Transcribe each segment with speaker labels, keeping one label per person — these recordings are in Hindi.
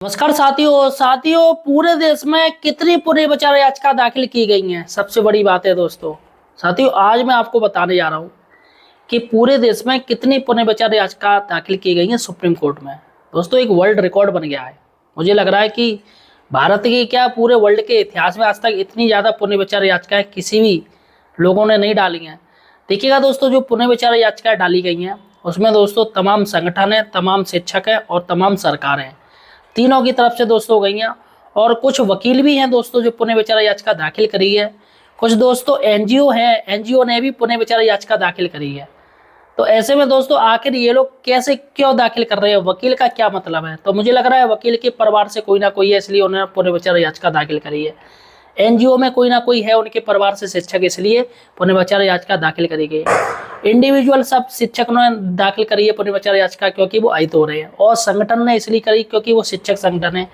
Speaker 1: नमस्कार साथियों पूरे देश में कितनी पुनर्विचार याचिका दाखिल की गई हैं। सबसे बड़ी बात है दोस्तों, साथियों आज मैं आपको बताने जा रहा हूं कि पूरे देश में कितनी पुनर्विचार याचिका दाखिल की गई हैं सुप्रीम कोर्ट में। दोस्तों एक वर्ल्ड रिकॉर्ड बन गया है। मुझे लग रहा है कि भारत की क्या पूरे वर्ल्ड के इतिहास में आज तक इतनी ज़्यादा पुनर्विचार याचिकाएं किसी भी लोगों ने नहीं डाली हैं। देखिएगा दोस्तों, जो पुनर्विचार याचिकाएं डाली गई हैं उसमें दोस्तों तमाम संगठन हैं, तमाम शिक्षक हैं और तमाम सरकार हैं, तीनों की तरफ से दोस्तों हो गई हैं। और कुछ वकील भी हैं दोस्तों जो पुनर्विचार याचिका दाखिल करी है। कुछ दोस्तों एनजीओ हैं, एनजीओ ने भी पुनर्विचार याचिका दाखिल करी है। तो ऐसे में दोस्तों आखिर ये लोग कैसे क्यों दाखिल कर रहे हैं, वकील का क्या मतलब है? तो मुझे लग रहा है वकील के परिवार से कोई ना कोई है, इसलिए उन्होंने पुनर्विचार याचिका दाखिल करी है। एनजीओ में कोई ना कोई है उनके परिवार से शिक्षक, इसलिए पुनर्विचार याचिका दाखिल करी गई। इंडिविजुअल सब शिक्षक ने दाखिल करी है पुनर्विचार याचिका क्योंकि वो अहित हो रहे हैं, और संगठन ने इसलिए करी क्योंकि वो शिक्षक संगठन है।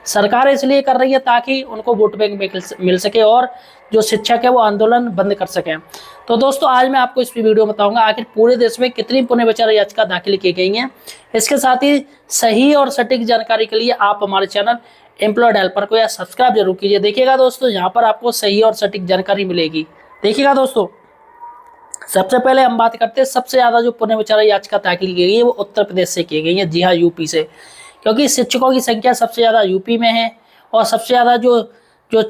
Speaker 1: सरकार इसलिए कर रही है ताकि उनको वोट बैंक मिल सके और जो शिक्षक है वो आंदोलन बंद कर सकें। तो दोस्तों आज मैं आपको इस वीडियो में बताऊंगा आखिर पूरे देश में कितनी पुनर्विचार याचिका दाखिल की गई हैं। इसके साथ ही सही और सटीक जानकारी के लिए आप हमारे चैनल एम्प्लॉयड हेल्पर को या सब्सक्राइब जरूर कीजिए। देखिएगा दोस्तों, यहाँ पर आपको सही और सटीक जानकारी मिलेगी। देखिएगा दोस्तों, सबसे पहले हम बात करते हैं सबसे ज्यादा जो पुनर्विचार याचिका दाखिल की गई है वो उत्तर प्रदेश से की गई है। जी हाँ, यूपी से, क्योंकि शिक्षकों की संख्या सबसे ज्यादा यूपी में है और सबसे ज्यादा जो जो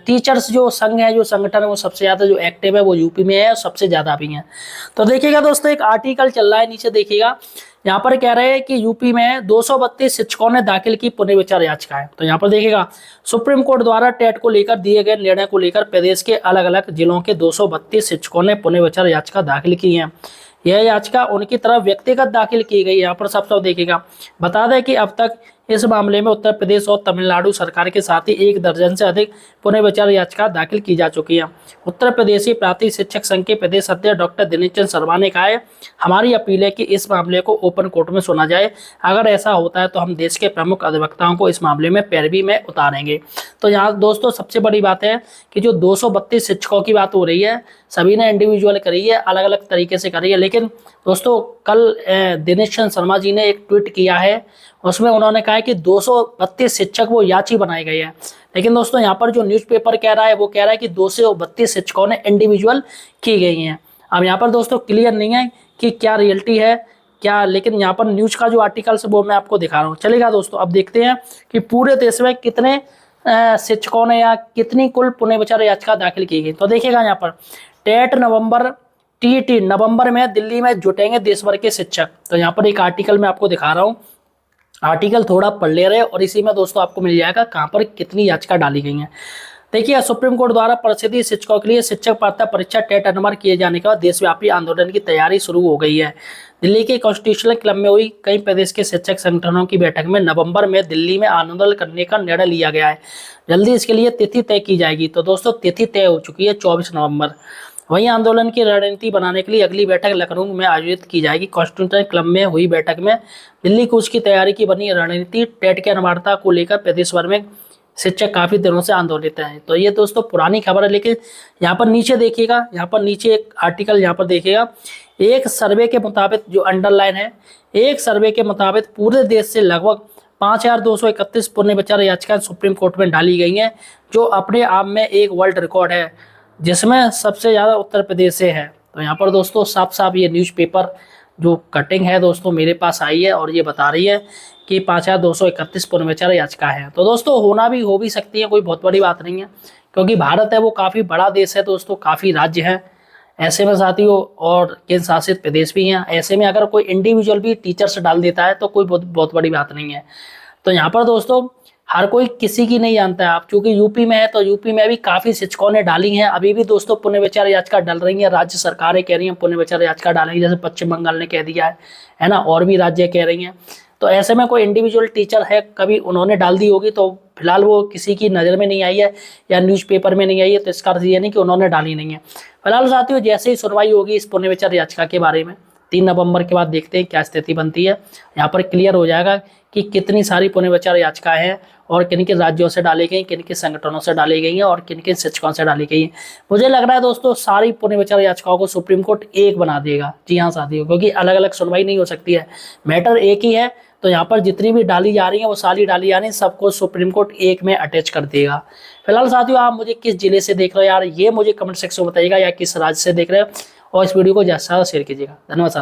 Speaker 1: टीचर्स जो संघ है, जो संगठन है, वो सबसे ज्यादा जो एक्टिव है वो यूपी में है और सबसे ज्यादा भी है। तो देखिएगा दोस्तों, एक आर्टिकल चल रहा है, नीचे देखिएगा, यहाँ पर कह रहे हैं कि यूपी में 232 शिक्षकों ने दाखिल की पुनर्विचार याचिकाएं। तो यहाँ पर देखिएगा, सुप्रीम कोर्ट द्वारा टेट को लेकर दिए गए निर्णय को लेकर प्रदेश के अलग अलग जिलों के 232 शिक्षकों ने पुनर्विचार याचिका दाखिल की है। यह याचिका उनकी तरफ व्यक्तिगत दाखिल की गई। यहाँ पर सब देखिएगा, बता दें कि अब तक इस मामले में उत्तर प्रदेश और तमिलनाडु सरकार के साथ ही 1 दर्जन से अधिक पुनर्विचार याचिका दाखिल की जा चुकी है। उत्तर प्रदेशी प्राथमिक शिक्षक संघ के प्रदेश अध्यक्ष डॉक्टर दिनेश चंद्र शर्मा ने कहा है, हमारी अपील है कि इस मामले को ओपन कोर्ट में सुना जाए। अगर ऐसा होता है तो हम देश के प्रमुख अधिवक्ताओं को इस मामले में पैरवी में उतारेंगे। तो यहाँ दोस्तों सबसे बड़ी बात है कि जो 232 शिक्षकों की बात हो रही है, सभी ने इंडिविजुअल करी है, अलग अलग तरीके से करी है। लेकिन दोस्तों कल दिनेश चंद्र शर्मा जी ने एक ट्वीट किया है, उसमें उन्होंने कहा है कि 232 शिक्षक वो याची बनाए गए हैं। लेकिन दोस्तों यहाँ पर जो न्यूज़पेपर कह रहा है वो कह रहा है कि 232 शिक्षकों ने इंडिविजुअल की गई हैं। अब यहाँ पर दोस्तों क्लियर नहीं है कि क्या रियलिटी है क्या, लेकिन यहाँ पर न्यूज का जो आर्टिकल है वो मैं आपको दिखा रहा हूँ। चलेगा दोस्तों, अब देखते हैं कि पूरे देश में कितने शिक्षकों ने या कितनी कुल पुनर्विचार याचिका दाखिल की गई। तो देखिएगा यहाँ पर टेट टीईटी नवंबर में दिल्ली में जुटेंगे देश भर के शिक्षक। तो यहाँ पर एक आर्टिकल मैं आपको दिखा रहा हूँ, आर्टिकल थोड़ा पढ़ ले रहे हैं और इसी में दोस्तों आपको मिल जाएगा कहाँ पर कितनी याचिका डाली गई हैं। देखिए, सुप्रीम कोर्ट द्वारा परिषदीय शिक्षकों के लिए शिक्षक पात्रता परीक्षा टेट अनिवार्य किए जाने के बाद देशव्यापी आंदोलन की तैयारी शुरू हो गई है। दिल्ली के कॉन्स्टिट्यूशनल क्लब में हुई कई प्रदेश के शिक्षक संगठनों की बैठक में नवंबर में दिल्ली में आंदोलन करने का निर्णय लिया गया है। जल्दी इसके लिए तिथि तय की जाएगी। तो दोस्तों तिथि तय हो चुकी है 24 नवंबर। वहीं आंदोलन की रणनीति बनाने के लिए अगली बैठक लखनऊ में आयोजित की जाएगी। कॉन्स्टिट्यूशनल क्लब में हुई बैठक में दिल्ली कूच की तैयारी की बनी रणनीति टेट की अनिवार्यता को लेकर प्रदेश भर में शिक्षक काफी दिनों से आंदोलित हैं। तो ये दोस्तों पुरानी खबर है, लेकिन यहाँ पर नीचे देखिएगा, यहाँ पर नीचे एक आर्टिकल यहाँ पर देखिएगा, एक सर्वे के मुताबिक जो अंडरलाइन है, एक सर्वे के मुताबिक पूरे देश से लगभग 5231 पुनर्विचार याचिकाएं सुप्रीम कोर्ट में डाली गई हैं, जो अपने आप में एक वर्ल्ड रिकॉर्ड है, जिसमें सबसे ज़्यादा उत्तर प्रदेश से है। तो यहाँ पर दोस्तों साफ साफ ये न्यूज़पेपर जो कटिंग है दोस्तों मेरे पास आई है और ये बता रही है कि 5231 पुनर्विचार याचिका है। तो दोस्तों हो भी सकती है, कोई बहुत बड़ी बात नहीं है, क्योंकि भारत है वो काफ़ी बड़ा देश है दोस्तों, काफ़ी राज्य हैं। ऐसे में साथियों और केंद्र शासित प्रदेश भी हैं। ऐसे में अगर कोई इंडिविजुअल भी टीचर से डाल देता है तो कोई बहुत बड़ी बात नहीं है। तो यहाँ पर दोस्तों हर कोई किसी की नहीं जानता है। आप चूंकि यूपी में है तो यूपी में भी काफी शिक्षकों ने डाली हैं। अभी भी दोस्तों पुनर्विचार याचिका डल रही है, राज्य सरकारें कह रही हैं पुनर्विचार याचिका डालेंगी, जैसे पश्चिम बंगाल ने कह दिया है ना, और भी राज्य कह रही हैं। तो ऐसे में कोई इंडिविजुअल टीचर है, कभी उन्होंने डाल दी होगी, तो फिलहाल वो किसी की नज़र में नहीं आई है या न्यूज़पेपर में नहीं आई है, तो इसका अर्थ ये नहीं कि उन्होंने डाली नहीं है। फिलहाल साथियों जैसे ही सुनवाई होगी इस पुनर्विचार याचिका के बारे में 3 नवंबर के बाद देखते हैं क्या स्थिति बनती है। यहाँ पर क्लियर हो जाएगा कि कितनी सारी पुनर्विचार याचिकाएं हैं और किन किन राज्यों से डाली गई, किन किन संगठनों से डाली गई हैं और किन किन शिक्षकों से डाली गई हैं। मुझे लग रहा है दोस्तों सारी पुनर्विचार याचिकाओं को सुप्रीम कोर्ट एक बना देगा। जी हाँ साथियों, क्योंकि अलग अलग सुनवाई नहीं हो सकती है, मैटर एक ही है, तो यहाँ पर जितनी भी डाली जा रही है वो सारी डाली जा रही है, सबको सुप्रीम कोर्ट एक में अटैच कर देगा। फिलहाल साथियों आप मुझे किस जिले से देख रहे हो यार, ये मुझे कमेंट सेक्शन में बताइएगा, या किस राज्य से देख रहे हो, और इस वीडियो को ज़्यादा से ज़्यादा शेयर कीजिएगा। धन्यवाद साथियों।